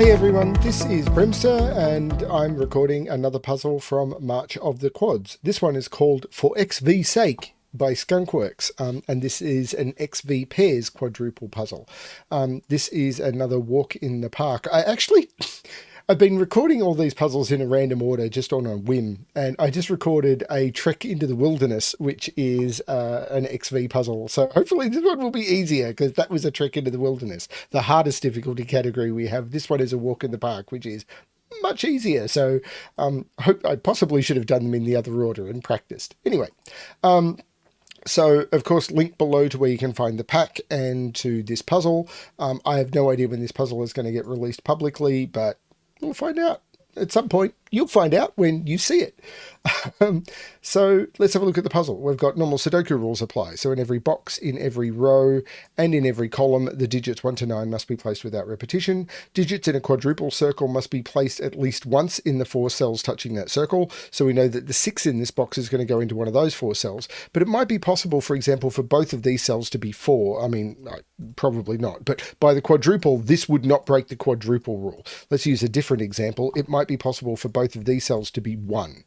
Hey everyone, this is BremSter and I'm recording another puzzle from March of the Quads. This one is called For XV's Sake by Skunkworks, and this is an XV Pairs quadruple puzzle. This is another walk in the park. I've been recording all these puzzles in a random order just on a whim, and I just recorded a trek into the wilderness, which is an XV puzzle. So hopefully this one will be easier because that was a trek into the wilderness. The hardest difficulty category we have. This one is a walk in the park, which is much easier. So I possibly should have done them in the other order and practiced. Anyway, so, of course, link below to where you can find the pack and to this puzzle. I have no idea when this puzzle is going to get released publicly, but we'll find out at some point. You'll find out when you see it. So let's have a look at the puzzle. We've got normal Sudoku rules apply. So in every box, in every row, and in every column, the digits 1 to 9 must be placed without repetition. Digits in a quadruple circle must be placed at least once in the 4 cells touching that circle. So we know that the 6 in this box is going to go into one of those 4 cells. But it might be possible, for example, for both of these cells to be 4. I mean, probably not. But by the quadruple, this would not break the quadruple rule. Let's use a different example. It might be possible for both of these cells to be 1.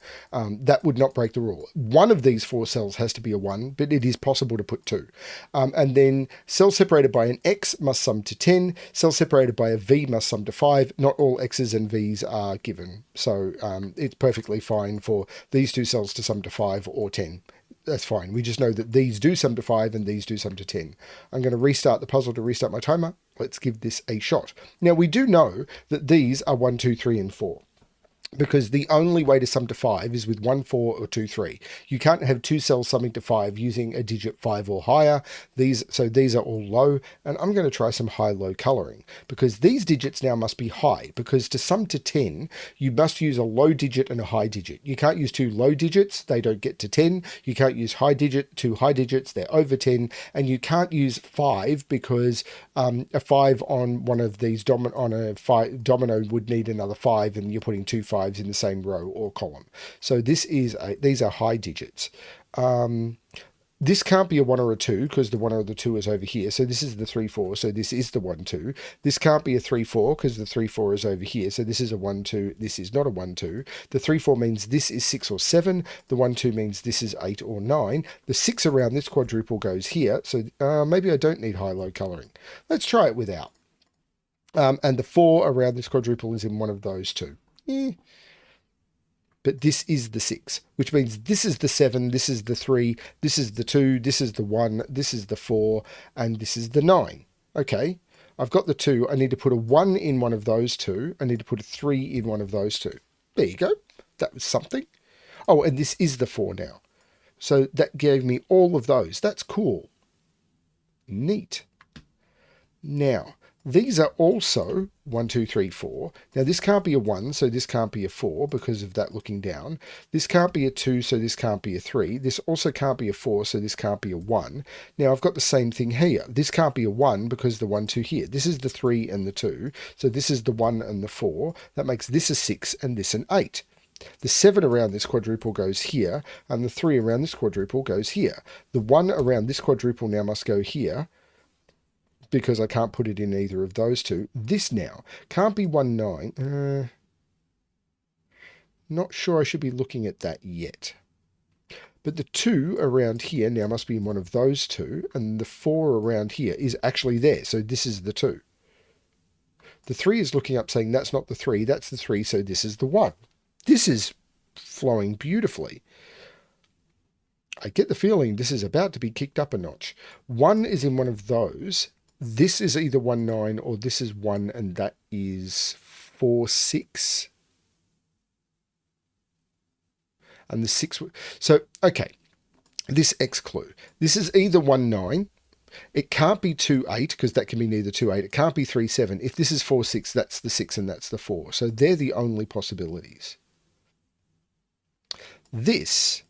That would not break the rule. One of these 4 cells has to be a 1, but it is possible to put 2. And then cells separated by an X must sum to 10. Cells separated by a V must sum to 5. Not all X's and V's are given. So it's perfectly fine for these 2 cells to sum to 5 or 10. That's fine. We just know that these do sum to 5 and these do sum to 10. I'm going to restart the puzzle to restart my timer. Let's give this a shot. Now, we do know that these are 1, 2, 3, and 4. Because the only way to sum to 5 is with 1, 4, or 2, 3. You can't have 2 cells summing to 5 using a digit 5 or higher. So these are all low, and I'm going to try some high-low colouring, because these digits now must be high, because to sum to 10, you must use a low digit and a high digit. You can't use 2 low digits, they don't get to 10. You can't use 2 high digits, they're over 10. And you can't use 5, because a 5 on one of these domino would need another 5, and you're putting 2 5s in the same row or column. So these are high digits. This can't be a 1 or a 2 because the 1 or the 2 is over here. So this is the 3 4. So this is the 1 2. This can't be a 3 4 because the 3 4 is over here. So this is a 1 2. This is not a 1 2. The 3 4 means this is 6 or 7. The 1 2 means this is 8 or 9. The 6 around this quadruple goes here. So maybe I don't need high-low colouring. Let's try it without. And the 4 around this quadruple is in one of those 2. But this is the 6, which means this is the 7, this is the 3, this is the 2, this is the 1, this is the 4, and this is the 9. Okay, I've got the 2. I need to put a 1 in one of those 2. I need to put a 3 in one of those 2. There you go. That was something. Oh, and this is the 4 now. So that gave me all of those. That's cool. Neat. Now, these are also 1, 2, 3, 4. Now this can't be a 1, so this can't be a 4 because of that looking down. This can't be a 2, so this can't be a 3. This also can't be a 4, so this can't be a 1. Now I've got the same thing here. This can't be a 1 because the 1, 2 here. This is the 3 and the 2. So this is the 1 and the 4. That makes this a 6 and this an 8. The 7 around this quadruple goes here, and the 3 around this quadruple goes here. The 1 around this quadruple now must go here, because I can't put it in either of those 2. This now can't be 1, 9. Not sure I should be looking at that yet. But the 2 around here now must be in one of those 2, and the 4 around here is actually there, so this is the 2. The 3 is looking up saying that's not the 3, that's the 3, so this is the 1. This is flowing beautifully. I get the feeling this is about to be kicked up a notch. 1 is in one of those. This is either 1, 9 or this is 1, and that is 4, 6. And the 6. So, okay, this X clue. This is either 1, 9. It can't be 2, 8 because that can be neither 2, 8. It can't be 3, 7. If this is 4, 6, that's the 6 and that's the 4. So they're the only possibilities. This,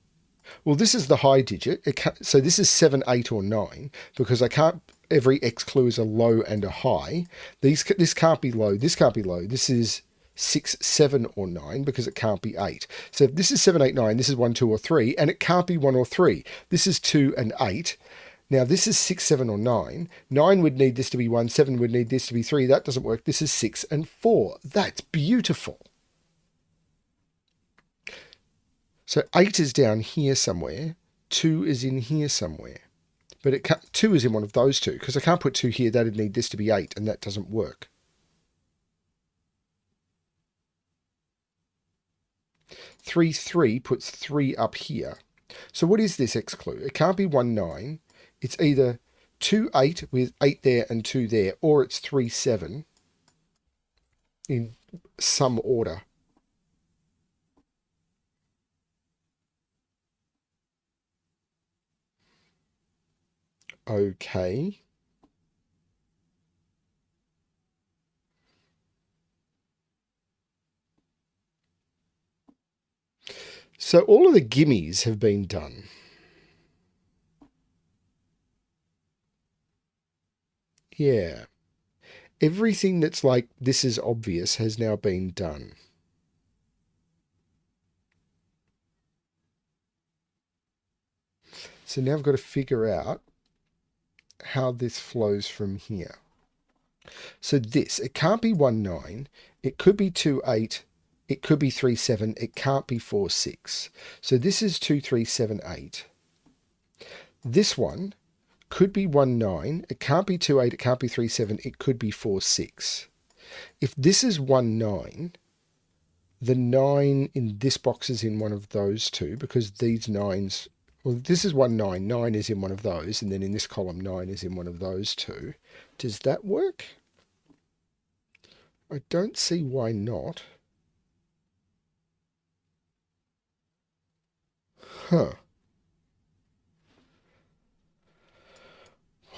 well, this is the high digit. So this is 7, 8 or 9 because I can't. Every X clue is a low and a high. This can't be low. This can't be low. This is 6, 7 or 9 because it can't be 8. So if this is 7, 8, 9, this is 1, 2 or 3, and it can't be 1 or 3. This is 2 and 8. Now this is 6, 7 or 9. 9 would need this to be 1, 7 would need this to be 3. That doesn't work. This is 6 and 4. That's beautiful. So 8 is down here somewhere. 2 is in here somewhere. But 2 is in one of those two, because I can't put 2 here. That would need this to be 8, and that doesn't work. 3, 3 puts 3 up here. So what is this X clue? It can't be 1, 9. It's either 2, 8 with 8 there and 2 there, or it's 3, 7 in some order. Okay. So all of the gimmies have been done. Yeah. Everything that's like, this is obvious, has now been done. So now I've got to figure out how this flows from here. So this, it can't be 1, 9. It could be 2, 8. It could be 3, 7. It can't be 4, 6. So this is 2, 3, 7, 8. This one could be 1, 9. It can't be 2, 8. It can't be 3, 7. It could be 4, 6. If this is 1, 9, the 9 in this box is in one of those two, because these 9s, well, this is 1, 9. 9 is in one of those, and then in this column, 9 is in one of those two. Does that work? I don't see why not. Huh.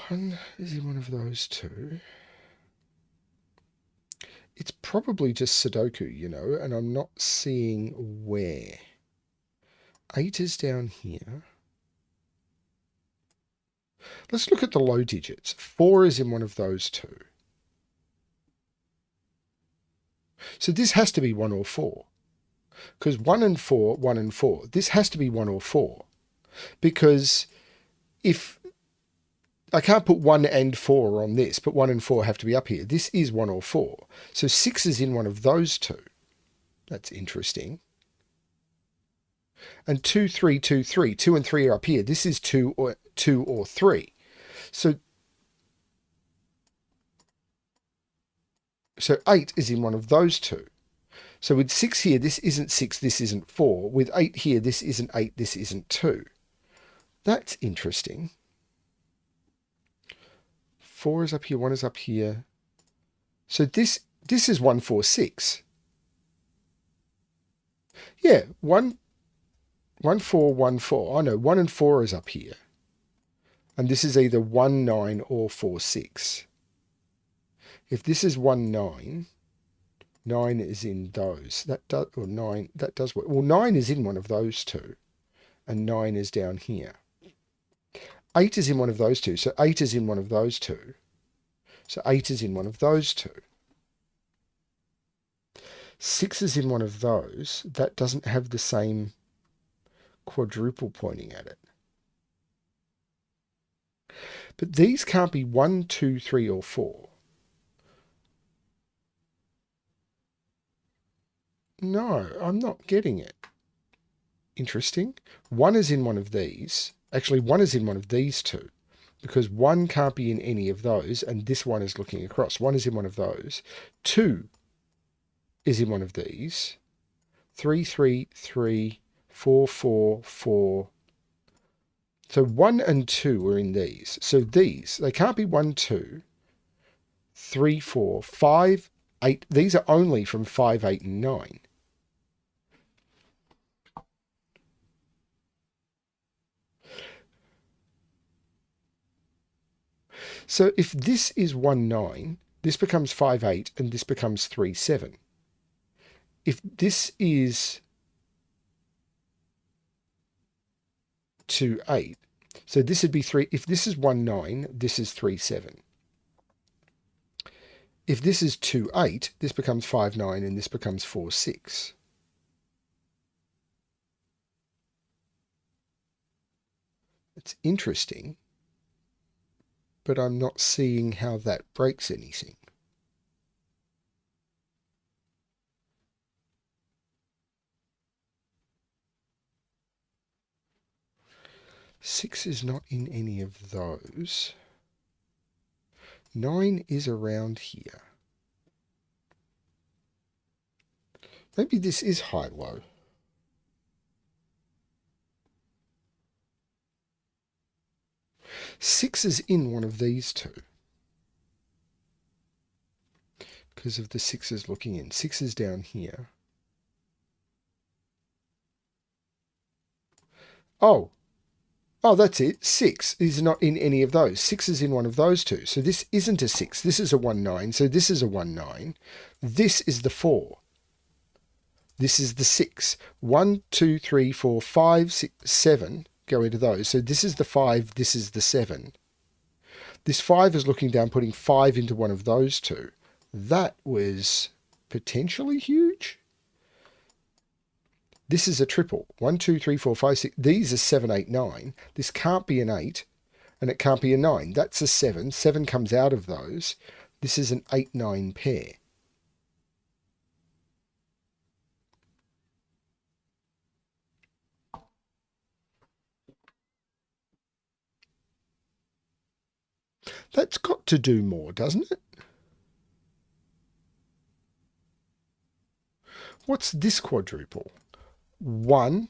1 is in one of those two. It's probably just Sudoku, you know, and I'm not seeing where. 8 is down here. Let's look at the low digits. 4 is in one of those two. So this has to be 1 or 4. Because 1 and 4, 1 and 4. This has to be 1 or 4. Because if I can't put 1 and 4 on this, but 1 and 4 have to be up here. This is 1 or 4. So 6 is in one of those two. That's interesting. And 2, 3, 2, 3. 2 and 3 are up here. This is 2 or 3. So 8 is in one of those two. So with 6 here, this isn't 6, this isn't 4. With 8 here, this isn't 8, this isn't 2. That's interesting. 4 is up here, 1 is up here. So this is 1, 4, 6. Yeah, 1, 4, 1, 4. I know 1 and 4 is up here. And this is either 1, 9 or 4, 6. If this is 1, 9, 9 is in those. That does, or 9, that does work. Well, 9 is in one of those two. And 9 is down here. 8 is in one of those two. So 8 is in one of those two. So 8 is in one of those two. 6 is in one of those. That doesn't have the same quadruple pointing at it. But these can't be 1, 2, 3, or 4. No, I'm not getting it. Interesting. 1 is in one of these. Actually, 1 is in one of these two. Because 1 can't be in any of those, and this one is looking across. 1 is in one of those. 2 is in one of these. 3, 3, 3, 4, 4, 4. So 1 and 2 are in these. So these, they can't be 1, 2, 3, 4, 5, 8. These are only from 5, 8, and 9. So if this is 1, 9, this becomes 5, 8, and this becomes 3, 7. If this is 2, 8, so this would be 3. If this is 1, 9, this is 3, 7. If this is 2, 8, this becomes 5, 9, and this becomes 4, 6. It's interesting. but I'm not seeing how that breaks anything. Six is not in any of those. 9 is around here. Maybe this is high-low. Six is in one of these two. Because of the sixes looking in. Six is down here. Oh, that's it. 6 is not in any of those. 6 is in one of those two. So this isn't a 6. This is a 1, 9. So this is a 1, 9. This is the 4. This is the 6. 1, 2, 3, 4, 5, 6, 7 go into those. So this is the 5. This is the 7. This 5 is looking down, putting 5 into one of those two. That was potentially huge. This is a triple. 1, 2, 3, 4, 5, 6. These are 7, 8, 9. This can't be an 8, and it can't be a 9. That's a 7. 7 comes out of those. This is an 8, 9 pair. That's got to do more, doesn't it? What's this quadruple? 1.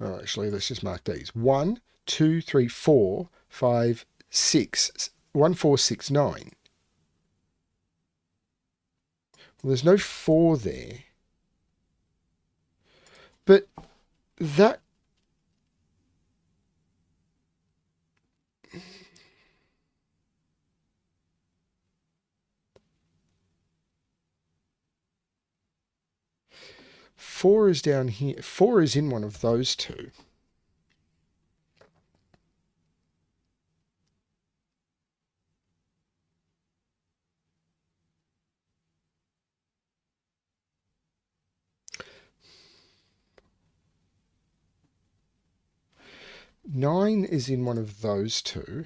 Oh, actually, let's just mark these. 1, 2, 3, 4, 5, 6. 1, 4, 6, 9. Well, there's no 4 there. But that... Four is down here. 4 is in one of those two. Nine is in one of those two.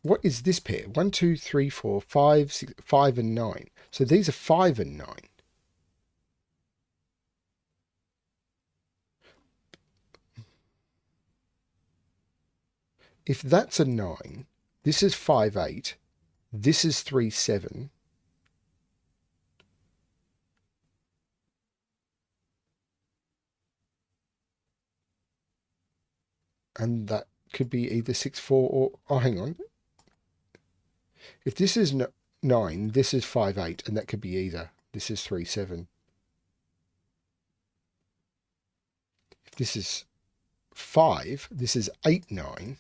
What is this pair? 1, 2, 3, 4, 5, 6, 5 and 9. So these are 5 and 9. If that's a 9, this is 5, 8. This is 3, 7. And that could be either 6, 4 or... Oh, hang on. If this is 9, this is 5, 8, and that could be either. This is 3, 7. If this is 5, this is 8, 9.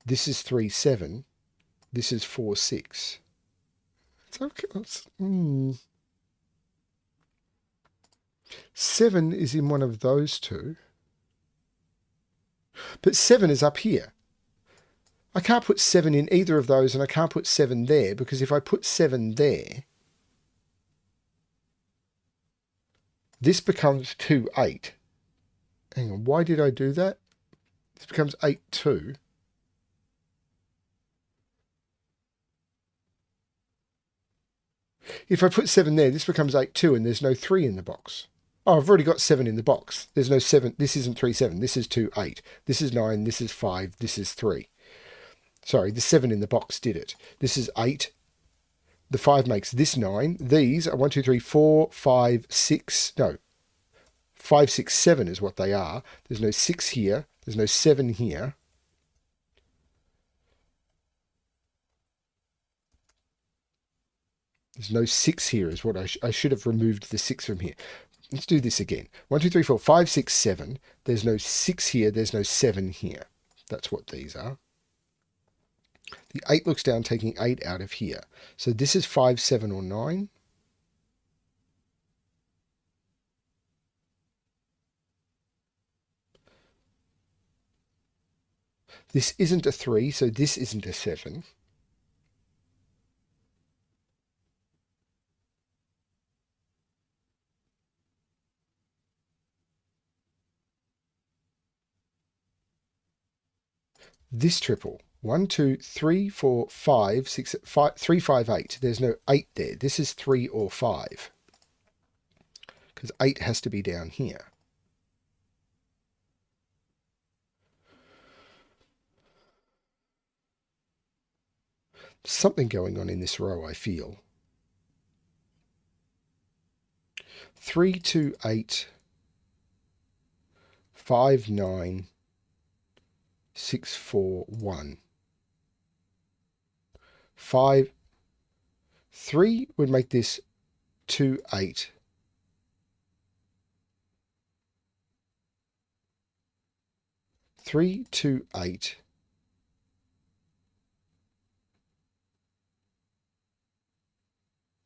This is 3, 7. This is 4, 6. It's okay. 7 is in one of those two. But 7 is up here. I can't put 7 in either of those, and I can't put 7 there, because if I put 7 there, this becomes 2, 8. Hang on, why did I do that? This becomes 8, 2. If I put 7 there, this becomes 8, 2, and there's no 3 in the box. Oh, I've already got 7 in the box. There's no 7. This isn't 3, 7. This is 2, 8. This is 9. This is 5. This is 3. Sorry, the 7 in the box did it. This is 8. The 5 makes this 9. These are 1, 2, 3, 4, 5, 6. No. 5, 6, 7 is what they are. There's no 6 here. There's no 7 here. There's no 6 here is what I should have removed the 6 from here. Let's do this again. 1, 2, 3, 4, 5, 6, 7. There's no 6 here. There's no 7 here. That's what these are. The 8 looks down, taking 8 out of here. So this is 5, 7, or 9. This isn't a 3, so this isn't a 7. This triple. 1, 2, 3, 4, 5, 6, 5, 3, 5, 8. There's no 8 there. This is 3 or 5. Because 8 has to be down here. Something going on in this row, I feel. 3, 2, 8, 5, 9, 6, 4, 1. 5, 3 would make this 2, 8. 3, 2, 8.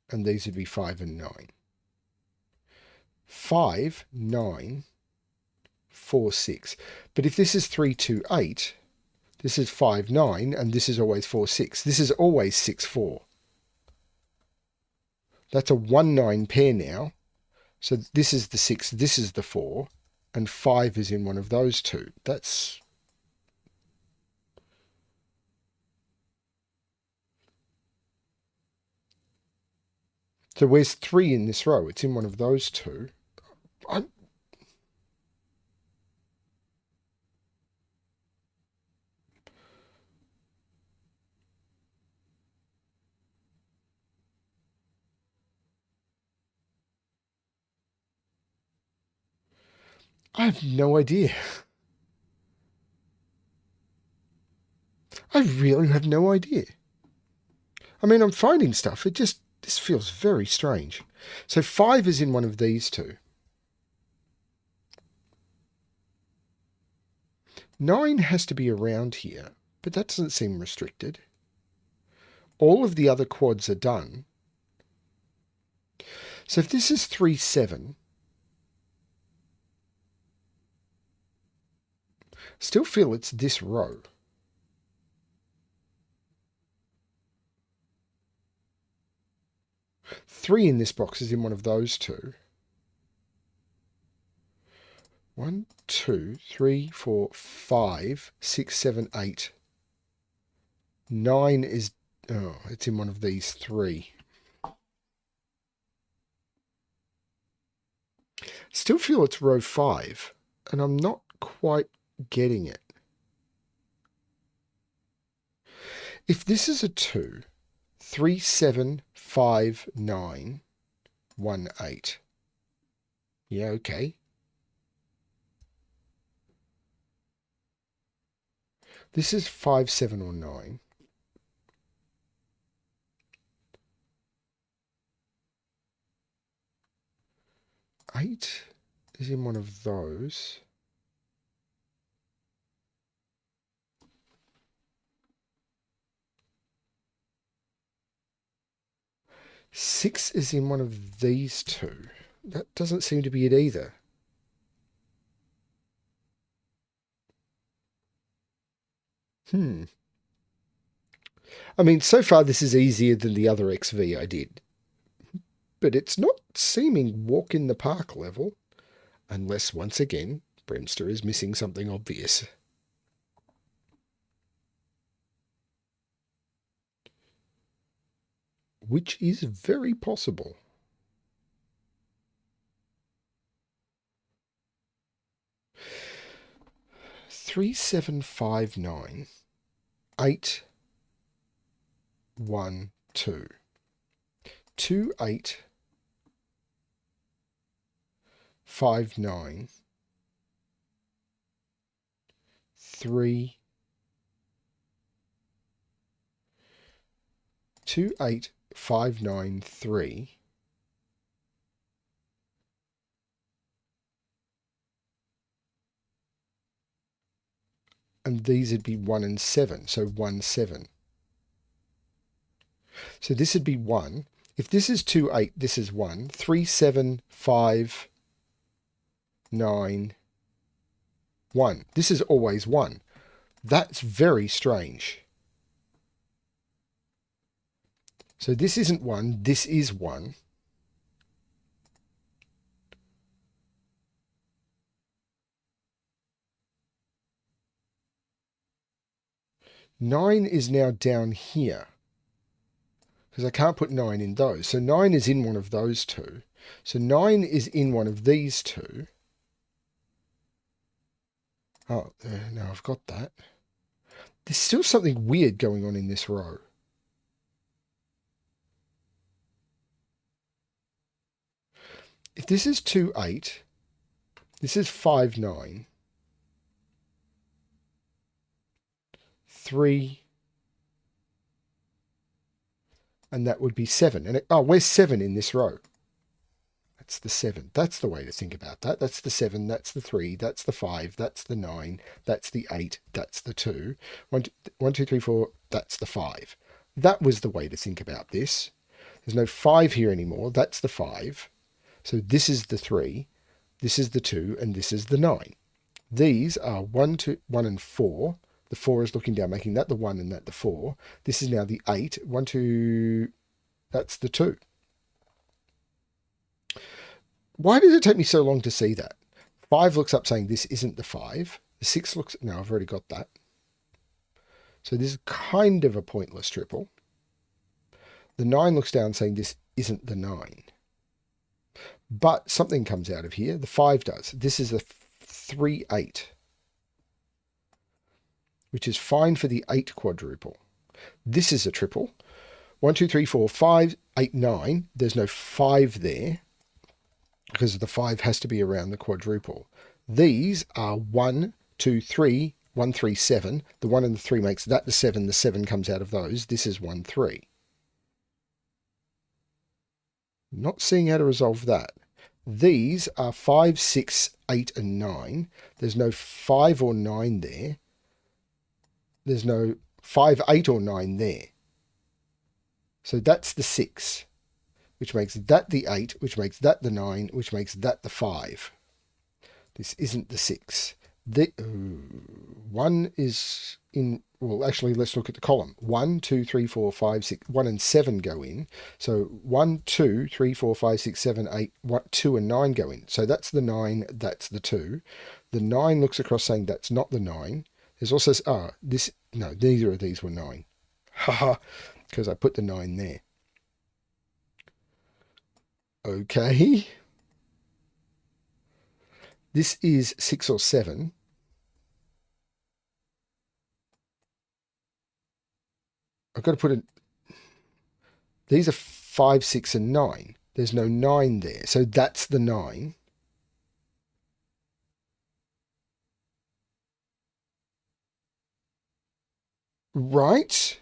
And these would be 5 and 9. 5, 9, 4, 6. But if this is 3, 2, 8, this is 5, 9, and this is always 4, 6. This is always 6, 4. That's a 1, 9 pair now. So this is the 6, this is the 4, and 5 is in one of those two. That's... So where's 3 in this row? It's in one of those two. I have no idea. I really have no idea. I mean, I'm finding stuff. This feels very strange. So 5 is in one of these two. 9 has to be around here, but that doesn't seem restricted. All of the other quads are done. So if this is 3, 7, still feel it's this row. Three in this box is in one of those two. 1, 2, 3, 4, 5, 6, 7, 8. 9 is... Oh, it's in one of these three. Still feel it's row 5, and I'm not quite getting it. If this is a 2, 3, 7, 5, 9, 1, 8. Yeah, okay. This is 5, 7, or 9. Eight is in one of those. Six is in one of these two. That doesn't seem to be it either. I mean, so far this is easier than the other XV I did. But it's not seeming walk in the park level. Unless, once again, BremSter is missing something obvious. Which is very possible. Three, 7, 5, 9, 8, 1, 2. 2, 8, 5, 9, 3, 2, 8, 5, 9, 3. And these would be 1 and 7, so 1, 7. So this would be 1. If this is 2, 8, this is 1. 3, 7, 5, 9, 1. This is always 1. That's very strange. So this isn't 1, this is 1. 9 is now down here, because I can't put 9 in those. So 9 is in one of those two. So 9 is in one of these two. Oh, now I've got that. There's still something weird going on in this row. If this is 2, 8, this is 5, 9, 3, and that would be 7. And oh, where's 7 in this row? That's the 7. That's the way to think about that. That's the 7, that's the 3, that's the 5, that's the 9, that's the 8, that's the 2. 1, 2, 3, 4, that's the 5. That was the way to think about this. There's no 5 here anymore. That's the 5. So this is the 3, this is the 2, and this is the 9. These are 1, 2, 1 and 4. The 4 is looking down, making that the 1 and that the 4. This is now the 8. 1, 2, that's the 2. Why did it take me so long to see that? 5 looks up saying this isn't the 5. The 6 looks... No, I've already got that. So this is kind of a pointless triple. The 9 looks down saying this isn't the 9. But something comes out of here. The 5 does. This is a 3, 8. Which is fine for the 8 quadruple. This is a triple. 1, 2, 3, 4, 5, 8, 9. There's no 5 there, because the 5 has to be around the quadruple. These are 1, 2, 3, 1, 3, 7. The 1 and the 3 makes that the 7. The 7 comes out of those. This is 1, 3. Not seeing how to resolve that. These are 5, 6, 8, and 9. There's no 5 or 9 there. There's no 5, 8, or 9 there. So that's the 6, which makes that the 8, which makes that the 9, which makes that the 5. This isn't the 6. The 1 is in... Well, actually, let's look at the column. 1, 2, 3, 4, 5, 6... 1 and 7 go in. So 1, 2, 3, 4, 5, 6, 7, 8... 1, 2 and 9 go in. So that's the 9, that's the 2. The 9 looks across saying that's not the 9. There's also... this... No, neither of these were 9. Haha, because I put the 9 there. Okay. This is 6 or 7. I've got to put in... These are 5, 6, and 9. There's no 9 there. So that's the 9. Right?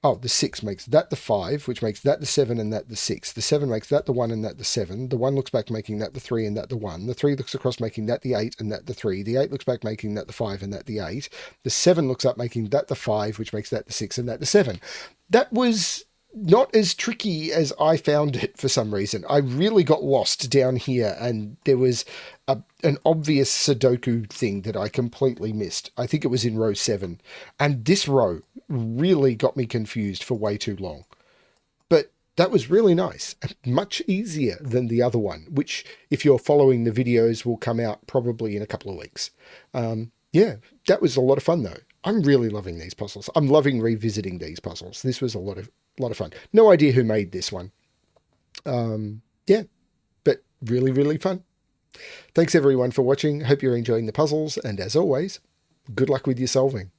Oh, the 6 makes that the 5, which makes that the 7 and that the 6. The 7 makes that the 1 and that the 7. The 1 looks back making that the 3 and that the 1. The 3 looks across making that the 8 and that the 3. The 8 looks back making that the 5 and that the 8. The 7 looks up making that the 5, which makes that the 6 and that the 7. That was not as tricky as I found it for some reason. I really got lost down here, and there was an obvious Sudoku thing that I completely missed. I think it was in row 7. And this row really got me confused for way too long. But that was really nice. Much easier than the other one, which, if you're following the videos, will come out probably in a couple of weeks. Yeah, that was a lot of fun, though. I'm really loving these puzzles. I'm loving revisiting these puzzles. This was a lot of fun. No idea who made this one. Yeah, but really, really fun. Thanks everyone for watching. Hope you're enjoying the puzzles. And as always, good luck with your solving.